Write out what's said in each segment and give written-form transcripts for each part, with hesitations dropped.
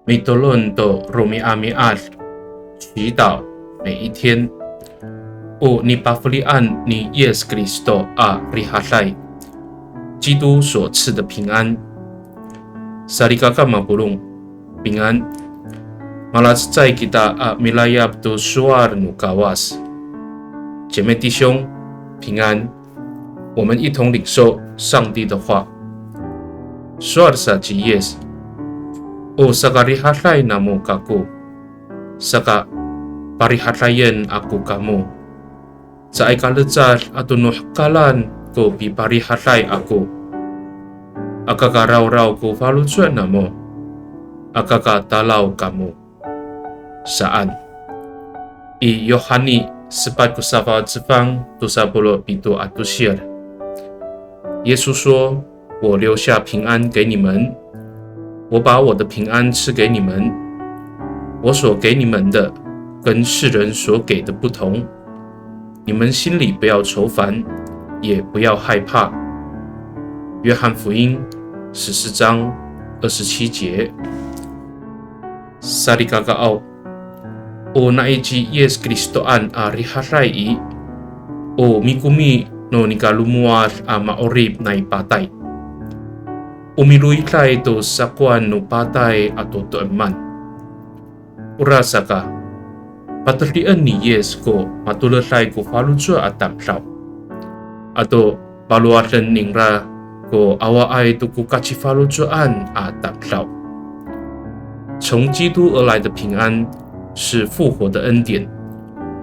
米多伦的罗米阿米阿祈祷每一天。你巴弗利安你耶稣基督啊里哈塞，基督所赐的平安。萨利嘎嘎马布隆平安。Malazai kita milayab tu suar nu kawas， 姐妹弟兄平安，我们一同领受上帝的话。Suar sa Yes， sagarihatlay namo kaku， saka parihatlayan aku kamu， sa ikalezar atunuh kalan ko piparihatlay aku， akakaraw-raw ko falusuan namo， akakatalaw kamu。Saan i Yohani 18 之方27atusir， 耶稣说：“我留下平安给你们，我把我的平安赐给你们，我所给你们的跟世人所给的不同，你们心里不要愁烦，也不要害怕。”约翰福音14章27节。Sarikakaw naiji Yes Kristoan riharai mikumi no nikalumuar maorib na ipatay. Umiluitlay to sakwan no patay ato toeman. Urasaka paterdian ni Yes ko matulatlay ko falutsua atamlaw. Ato paluatan ningra ko awaay to ko kachifalutsuan atamlaw. 从基督而来的平安是复活的恩典，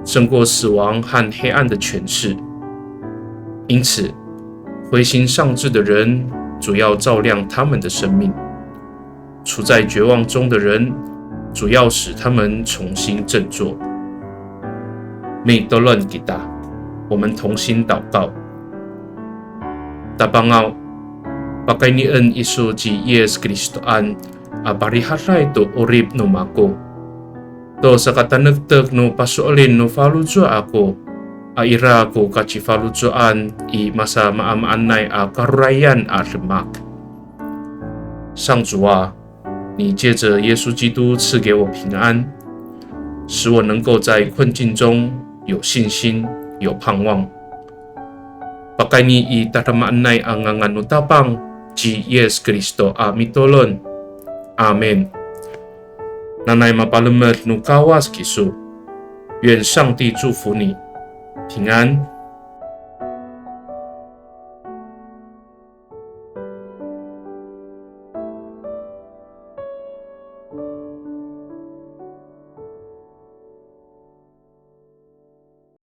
胜过死亡和黑暗的权势。因此，灰心丧志的人主要照亮他们的生命；处在绝望中的人主要使他们重新振作。Midtolan kita， 我们同心祷告。Tabangaw, pakainian isu ji Yes Kristoan parihatlay to urib no mako. To sa katanagtag no pasuolin no falutsua ako, ira ko kachifalutsuan masa maamanay karurayan lemak。上主啊，你借着耶稣基督赐给我平安，使我能够在困境中有信心、有盼望。Pakaini tatamaanay ang nganutapang ji Yes Kristo mitolon。Amen。Nanay mapalamat no kawas kisu， 愿上帝祝福你，平安。